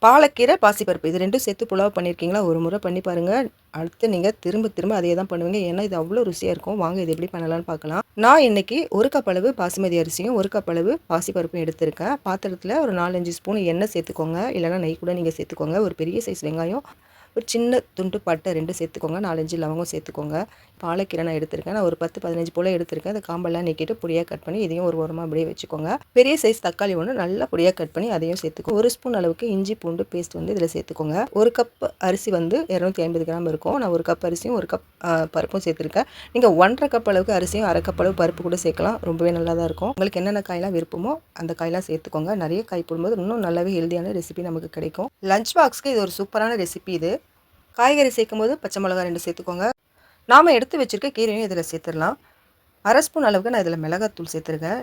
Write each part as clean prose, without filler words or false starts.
பாலக்கீரை, பாசிப்பருப்பு இது 2ம் சேர்த்து புலாவ் பண்ணியிருக்கீங்களா? ஒரு முறை பண்ணி பாருங்கள். அடுத்து நீங்கள் திரும்ப திரும்ப அதே தான் பண்ணுவீங்க. ஏன்னா இது அவ்வளோ ருசியாக இருக்கும். வாங்க இது எப்படி பண்ணலான்னு பார்க்கலாம். நான் இன்றைக்கி 1 கப் அளவு பாசுமதி அரிசியும் 1 கப் அளவு பாசிப்பருப்பும் எடுத்திருக்கேன். பாத்திரத்தில் ஒரு 4, 5 ஸ்பூன் எண்ணெய் சேர்த்துக்கோங்க. இல்லைனா நெய் கூட நீங்கள் சேர்த்துக்கோங்க. ஒரு பெரிய சைஸ் வெங்காயம், ஒரு சின்ன துண்டு பட்டை 2 சேர்த்துக்கோங்க. 4, 5 லவங்கம் சேர்த்துக்கோங்க. பாலக்கீரை நான் எடுத்திருக்கேன். நான் ஒரு 10, 15 போல் எடுத்திருக்கேன். அந்த காம்பெல்லாம் நீக்கிட்டு பொடியாக கட் பண்ணி இதையும் ஒரு ஓரமாக அப்படியே வச்சுக்கோங்க. பெரிய சைஸ் தக்காளி ஒன்று நல்லா பொடியாக கட் பண்ணி அதையும் சேர்த்துக்கோங்க. 1 ஸ்பூன் அளவுக்கு இஞ்சி பூண்டு பேஸ்ட் வந்து இதில் சேர்த்துக்கோங்க. 1 கப் அரிசி வந்து 250 கிராம் இருக்கும். நான் 1 கப் அரிசியும் 1 கப் பருப்பும் சேர்த்துருக்கேன். நீங்கள் 1,5 கப் அளவுக்கு அரிசியும் 1/2 கப் அளவு பருப்பு கூட சேர்க்கலாம். ரொம்பவே நல்லா தான் இருக்கும். உங்களுக்கு என்னென்ன காயெல்லாம் விருப்பமோ அந்த காயெல்லாம் சேர்த்துக்கோங்க. நிறைய காய் போடும்போது இன்னும் நல்லாவே ஹெல்தியான ரெசிபி நமக்கு கிடைக்கும். லஞ்ச் பாக்ஸ்க்கு இது ஒரு சூப்பரான ரெசிபி இது. காய்கறி சேர்க்கும்போது பச்சை மிளகாய் 2 சேர்த்துக்கோங்க. நாம் எடுத்து வச்சுருக்க கீரையும் இதில் சேர்த்துடலாம். 1/2 ஸ்பூன் அளவுக்கு நான் இதில் மிளகாத்தூள் சேர்த்துருக்கேன்.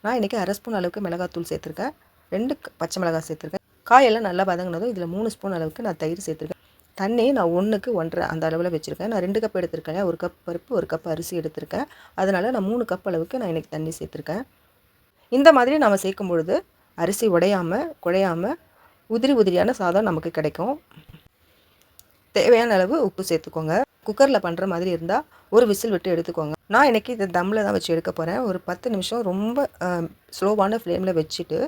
நான் இன்றைக்கி 1/2 ஸ்பூன் அளவுக்கு மிளகாத்தூள் சேர்த்துருக்கேன். 2 பச்சை மிளகாய் சேர்த்துருக்கேன். காயெல்லாம் நல்லா வதங்கினதும் இதில் 3 ஸ்பூன் அளவுக்கு நான் தயிர் சேர்த்துருக்கேன். தண்ணி நான் 1க்கு 1.5 அந்த அளவில் வச்சுருக்கேன். நான் 2 கப் எடுத்திருக்கேன். 1 கப் பருப்பு 1 கப் அரிசி எடுத்திருக்கேன். அதனால் நான் 3 கப் அளவுக்கு நான் இன்றைக்கி தண்ணி சேர்த்துருக்கேன். இந்த மாதிரி நம்ம சேர்க்கும் பொழுது அரிசி உடையாமல் குழையாமல் உதிரி உதிரியான சாதம் நமக்கு கிடைக்கும். தேவையான அளவு உப்பு சேர்த்துக்கோங்க. குக்கரில் பண்ணுற மாதிரி இருந்தால் ஒரு விசில் விட்டு எடுத்துக்கோங்க. நான் இன்றைக்கி இதை தம்மில் தான் வச்சு எடுக்க போகிறேன். ஒரு 10 நிமிஷம் ரொம்ப ஸ்லோவான ஃப்ளேமில் வச்சுட்டு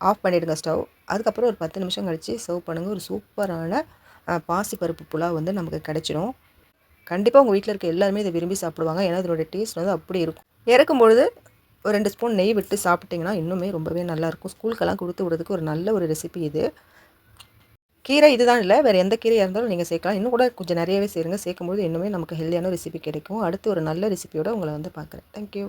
ஆஃப் பண்ணிவிடுங்க ஸ்டவ். அதுக்கப்புறம் ஒரு 10 நிமிஷம் கழித்து சர்வ் பண்ணுங்கள். ஒரு சூப்பரான பாசிப்பருப்பு புலாவ் வந்து நமக்கு கிடைச்சிடும். கண்டிப்பாக உங்கள் வீட்டில் இருக்க எல்லாருமே இதை விரும்பி சாப்பிடுவாங்க. ஏன்னா இதோட டேஸ்ட் வந்து அப்படி இருக்கும். இறக்கும்பொழுது ஒரு 2 ஸ்பூன் நெய் விட்டு சாப்பிட்டிங்கன்னா இன்னுமே ரொம்பவே நல்லாயிருக்கும். ஸ்கூலுக்கெல்லாம் கொடுத்து விடுறதுக்கு ஒரு நல்ல ஒரு ரெசிபி இது. கீரை இதுதான் இல்லை, வேறு எந்த கீரையாக இருந்தாலும் நீங்கள் சேர்க்கலாம். இன்னும் கூட கொஞ்சம் நிறையவே சேருங்க. சேர்க்கும்போது இன்னுமே நமக்கு ஹெல்தியான ரெசிபி கிடைக்கும். அடுத்து ஒரு நல்ல ரெசிபியோடு உங்களை வந்து பார்க்குறேன். தேங்க்யூ.